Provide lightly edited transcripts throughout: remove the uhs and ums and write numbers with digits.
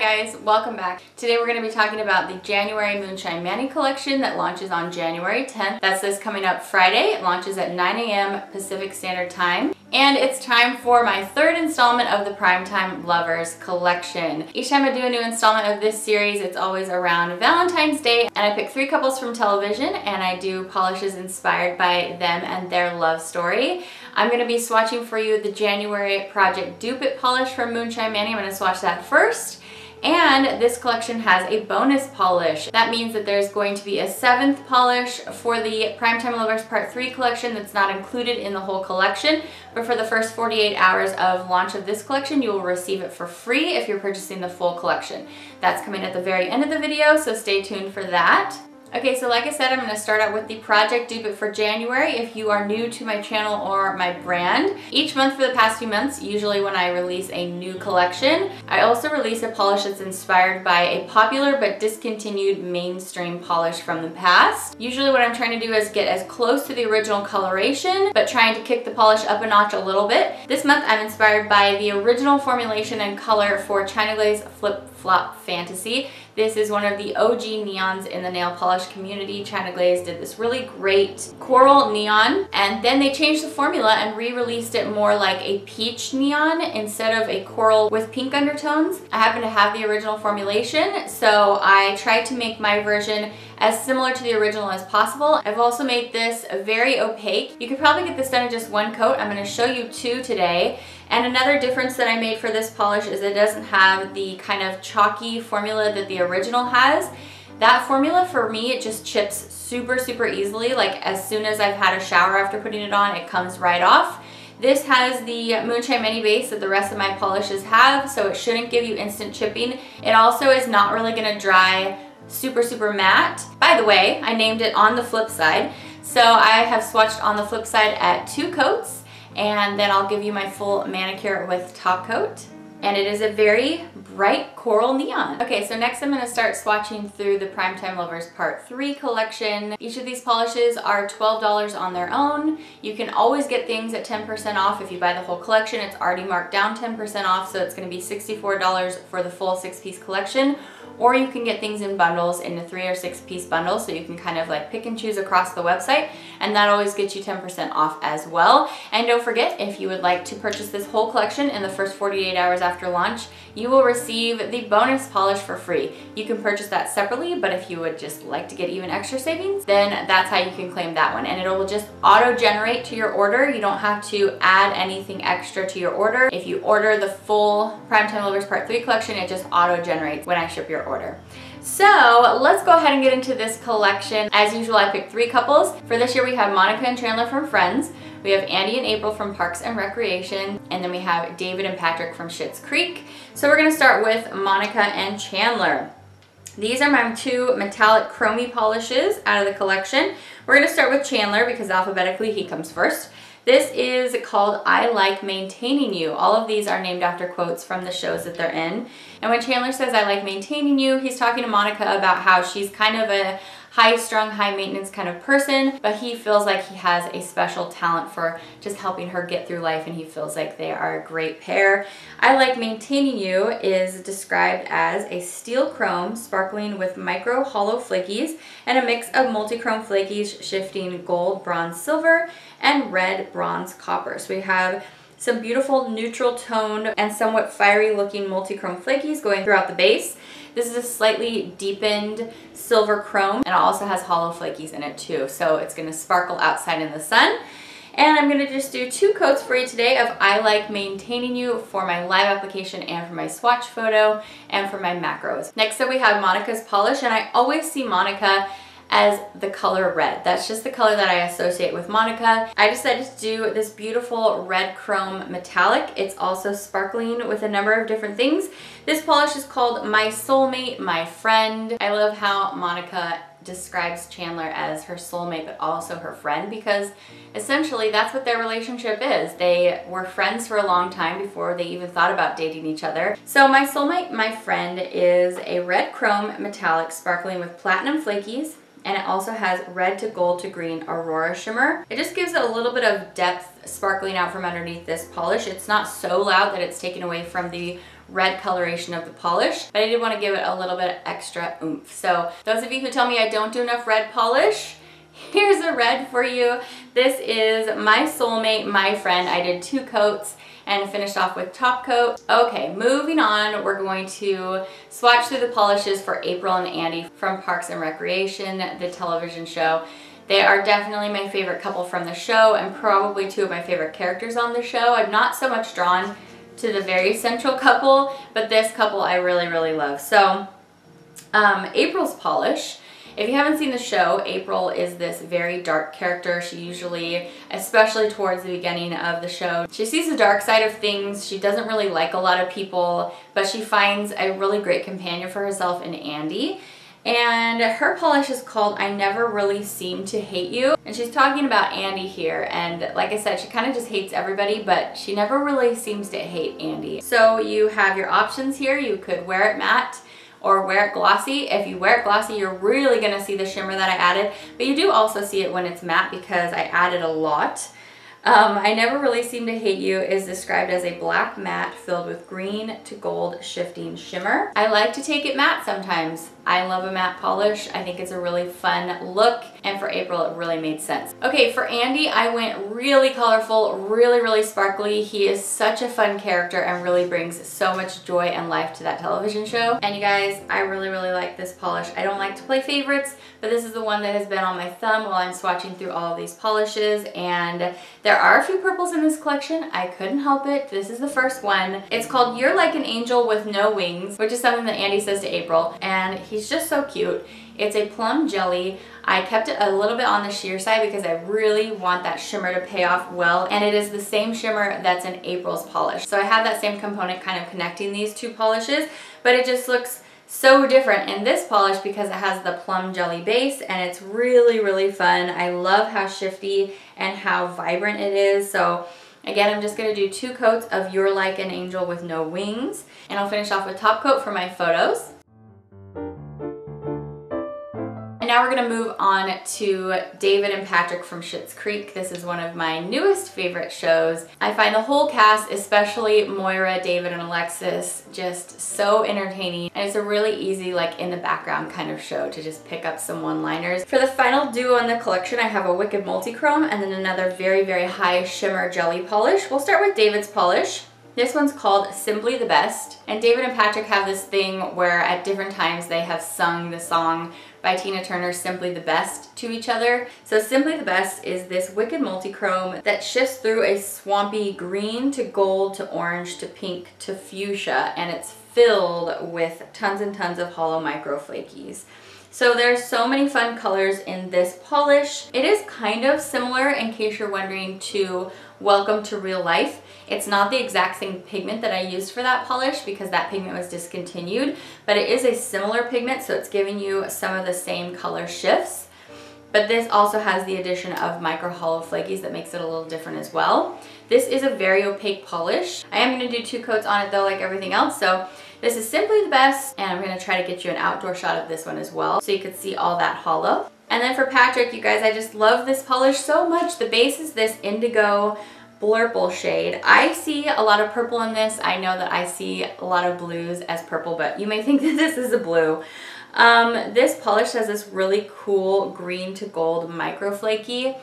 guys, welcome back. Today we're going to be talking about the January Moonshine Manny collection that launches on January 10th. That's this coming up Friday. It launches at 9 a.m. Pacific Standard Time. And it's time for my third installment of the Primetime Lovers collection. Each time I do a new installment of this series, it's always around Valentine's Day, and I pick 3 couples from television and I do polishes inspired by them and their love story. I'm going to be swatching for you the January Project Dupe polish from Moonshine Manny. I'm going to swatch that first. And this collection has a bonus polish. That means that there's going to be a 7th polish for the Primetime Lovers Part 3 collection that's not included in the whole collection. But for the first 48 hours of launch of this collection, you will receive it for free if you're purchasing the full collection. That's coming at the very end of the video, so stay tuned for that. Okay, so like I said, I'm going to start out with the Project Dupe for January if you are new to my channel or my brand. Each month for the past few months, usually when I release a new collection, I also release a polish that's inspired by a popular but discontinued mainstream polish from the past. Usually what I'm trying to do is get as close to the original coloration, but trying to kick the polish up a notch a little bit. This month I'm inspired by the original formulation and color for China Glaze Flip Flop Fantasy. This is one of the OG neons in the nail polish community. China Glaze did this really great coral neon, and then they changed the formula and re-released it more like a peach neon instead of a coral with pink undertones. I happen to have the original formulation, so I tried to make my version as similar to the original as possible. I've also made this very opaque. You could probably get this done in just 1 coat. I'm going to show you 2 today. And another difference that I made for this polish is it doesn't have the kind of chalky formula that the original has. That formula for me, it just chips super easily. Like as soon as I've had a shower after putting it on, it comes right off. This has the Moonshine Manny base that the rest of my polishes have, so it shouldn't give you instant chipping. It also is not really going to dry super matte. By the way, I named it On the Flip Side. So I have swatched On the Flip Side at 2 coats. And then I'll give you my full manicure with top coat. And it is a very bright coral neon. Okay, so next I'm going to start swatching through the Primetime Lovers Part 3 collection. Each of these polishes are $12 on their own. You can always get things at 10% off. If you buy the whole collection, it's already marked down 10% off, so it's going to be $64 for the full 6-piece collection. Or you can get things in bundles, in a 3 or 6-piece bundle, so you can kind of like pick and choose across the website, and that always gets you 10% off as well. And don't forget, if you would like to purchase this whole collection in the first 48 hours after launch, you will receive the bonus polish for free. You can purchase that separately, but if you would just like to get even extra savings, then that's how you can claim that one. And it will just auto-generate to your order. You don't have to add anything extra to your order. If you order the full Primetime Lovers Part 3 collection, it just auto-generates when I ship your order. So let's go ahead and get into this collection. As usual, I picked 3 couples. For this year, we have Monica and Chandler from Friends. We have Andy and April from Parks and Recreation, and then we have David and Patrick from Schitt's Creek. So we're going to start with Monica and Chandler. These are my 2 metallic chromy polishes out of the collection. We're going to start with Chandler because alphabetically he comes first. This is called I Like Maintaining You. All of these are named after quotes from the shows that they're in. And when Chandler says I like maintaining you, he's talking to Monica about how she's kind of a high-strung, high-maintenance kind of person, but he feels like he has a special talent for just helping her get through life, and he feels like they are a great pair. I Like Maintaining You is described as a steel chrome sparkling with micro hollow flakies and a mix of multi-chrome flakies shifting gold, bronze, silver, and red, bronze, copper. So we have some beautiful neutral toned and somewhat fiery looking multi-chrome flakies going throughout the base. This is a slightly deepened silver chrome, and it also has hollow flakies in it too, so it's going to sparkle outside in the sun. And I'm going to just do 2 coats for you today of I Like Maintaining You for my live application and for my swatch photo and for my macros. Next up we have Monica's polish, and I always see Monica as the color red. That's just the color that I associate with Monica. I decided to do this beautiful red chrome metallic. It's also sparkling with a number of different things. This polish is called My Soulmate, My Friend. I love how Monica describes Chandler as her soulmate but also her friend, because essentially that's what their relationship is. They were friends for a long time before they even thought about dating each other. So My Soulmate, My Friend is a red chrome metallic sparkling with platinum flakies, and it also has red to gold to green aurora shimmer. It just gives it a little bit of depth sparkling out from underneath this polish. It's not so loud that it's taken away from the red coloration of the polish, but I did want to give it a little bit of extra oomph. So those of you who tell me I don't do enough red polish, here's a red for you. This is my Soulmate, My Friend. I did 2 coats and finished off with top coat. Okay, moving on, we're going to swatch through the polishes for April and Andy from Parks and Recreation, the television show. They are definitely my favorite couple from the show and probably 2 of my favorite characters on the show. I'm not so much drawn to the very central couple, but this couple I really, really love. So April's polish. If you haven't seen the show, April is this very dark character. She usually, especially towards the beginning of the show, she sees the dark side of things. She doesn't really like a lot of people, but she finds a really great companion for herself in Andy. And her polish is called I Never Really Seem to Hate You. And she's talking about Andy here. And like I said, she kind of just hates everybody, but she never really seems to hate Andy. So you have your options here. You could wear it matte or wear it glossy. If you wear it glossy, you're really gonna see the shimmer that I added, but you do also see it when it's matte because I added a lot. I Never Really Seem to Hate You is described as a black matte filled with green to gold shifting shimmer. I like to take it matte sometimes. I love a matte polish. I think it's a really fun look, and for April it really made sense. Okay, for Andy, I went really colorful, really, really sparkly. He is such a fun character and really brings so much joy and life to that television show. And you guys, I really, really like this polish. I don't like to play favorites, but this is the one that has been on my thumb while I'm swatching through all of these polishes, and there are a few purples in this collection. I couldn't help it. This is the first one. It's called You're Like an Angel with No Wings, which is something that Andy says to April, and he's just so cute. It's a plum jelly. I kept it a little bit on the sheer side because I really want that shimmer to pay off well, and it is the same shimmer that's in April's polish. So I have that same component kind of connecting these 2 polishes, but it just looks so different in this polish because it has the plum jelly base, and it's really, really fun. I love how shifty and how vibrant it is. So again, I'm just gonna do 2 coats of You're Like an Angel with No Wings, and I'll finish off with top coat for my photos. And now we're gonna move on to David and Patrick from Schitt's Creek. This is one of my newest favorite shows. I find the whole cast, especially Moira, David, and Alexis, just so entertaining. And it's a really easy, like in the background kind of show to just pick up some one-liners. For the final duo in the collection, I have a Wicked Multichrome and then another very, very high shimmer jelly polish. We'll start with David's polish. This one's called Simply the Best. And David and Patrick have this thing where at different times they have sung the song by Tina Turner, Simply the Best, to each other. So Simply the Best is this Wicked Multichrome that shifts through a swampy green to gold to orange to pink to fuchsia, and it's filled with tons and tons of hollow micro flakies. So there's so many fun colors in this polish. It is kind of similar, in case you're wondering, to Welcome to Real Life. It's not the exact same pigment that I used for that polish because that pigment was discontinued, but it is a similar pigment, so it's giving you some of the same color shifts. But this also has the addition of micro hollow flakies that makes it a little different as well. This is a very opaque polish. I am going to do 2 coats on it though, like everything else. So this is Simply the Best, and I'm going to try to get you an outdoor shot of this one as well so you could see all that hollow. And then for Patrick, you guys, I just love this polish so much. The base is this indigo blurple shade. I see a lot of purple in this. I know that I see a lot of blues as purple, but you may think that this is a blue. This polish has this really cool green to gold micro flaky,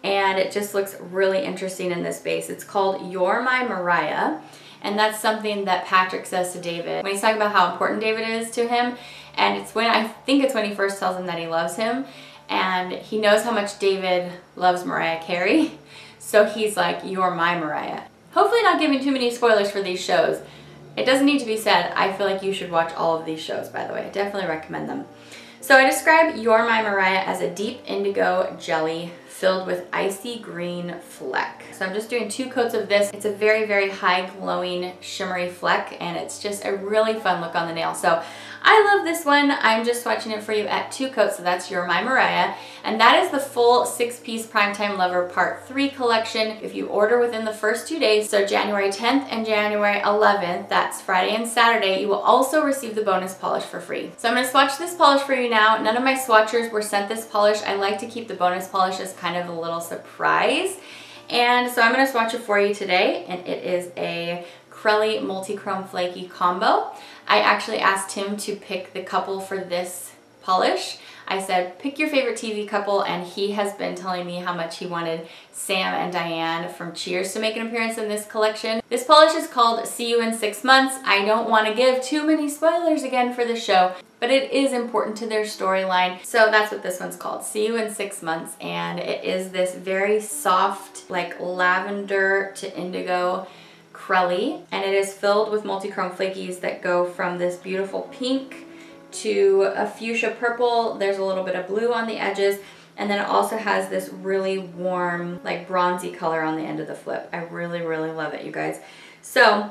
and it just looks really interesting in this base. It's called You're My Mariah, and that's something that Patrick says to David when he's talking about how important David is to him. And it's when, I think it's when he first tells him that he loves him, and he knows how much David loves Mariah Carey. So he's like, you're my Mariah. Hopefully not giving too many spoilers for these shows. It doesn't need to be said. I feel like you should watch all of these shows, by the way. I definitely recommend them. So I describe You're My Mariah as a deep indigo jelly filled with icy green fleck. So I'm just doing 2 coats of this. It's a very, very high glowing shimmery fleck, and it's just a really fun look on the nail. So I love this one. I'm just swatching it for you at 2 coats, so that's You're My Mariah. And that is the full 6-piece Primetime Lover Part 3 collection. If you order within the first 2 days, so January 10th and January 11th, that's Friday and Saturday, you will also receive the bonus polish for free. So I'm gonna swatch this polish for you now. None of my swatchers were sent this polish. I like to keep the bonus polish as kind of a little surprise. And so I'm gonna swatch it for you today, and it is a Crelly Multi-Chrome Flaky Combo. I actually asked him to pick the couple for this polish. I said, pick your favorite TV couple, and he has been telling me how much he wanted Sam and Diane from Cheers to make an appearance in this collection. This polish is called See You in 6 Months. I don't want to give too many spoilers again for the show, but it is important to their storyline. So that's what this one's called, See You in 6 Months, and it is this very soft, like lavender to indigo Crelly, and it is filled with multi-chrome flakies that go from this beautiful pink to a fuchsia purple. There's a little bit of blue on the edges, and then it also has this really warm, like bronzy color on the end of the flip. I really, really love it, you guys. So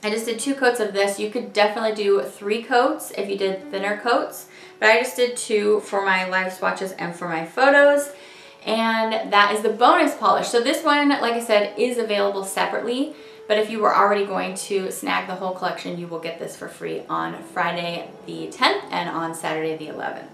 I just did 2 coats of this. You could definitely do 3 coats if you did thinner coats, but I just did 2 for my live swatches and for my photos. And that is the bonus polish. So this one, like I said, is available separately. But if you were already going to snag the whole collection, you will get this for free on Friday the 10th and on Saturday the 11th.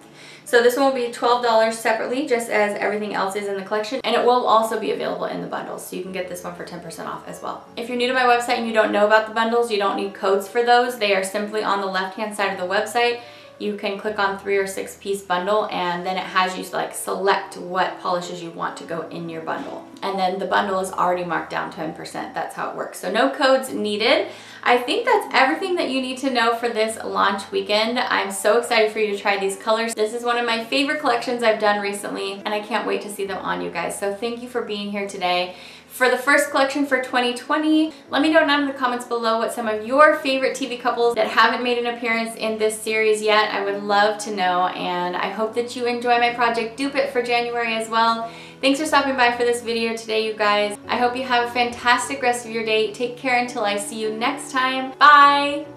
So this one will be $12 separately, just as everything else is in the collection, and it will also be available in the bundles, so you can get this one for 10% off as well. If you're new to my website and you don't know about the bundles, you don't need codes for those. They are simply on the left-hand side of the website. You can click on 3 or 6 piece bundle, and then it has you like select what polishes you want to go in your bundle. And then the bundle is already marked down 10%. That's how it works. So no codes needed. I think that's everything that you need to know for this launch weekend. I'm so excited for you to try these colors. This is one of my favorite collections I've done recently, and I can't wait to see them on you guys. So thank you for being here today. For the first collection for 2020, let me know down in the comments below what some of your favorite TV couples that haven't made an appearance in this series yet. I would love to know, and I hope that you enjoy my project Dupe It for January as well. Thanks for stopping by for this video today, you guys. I hope you have a fantastic rest of your day. Take care until I see you next time. Bye!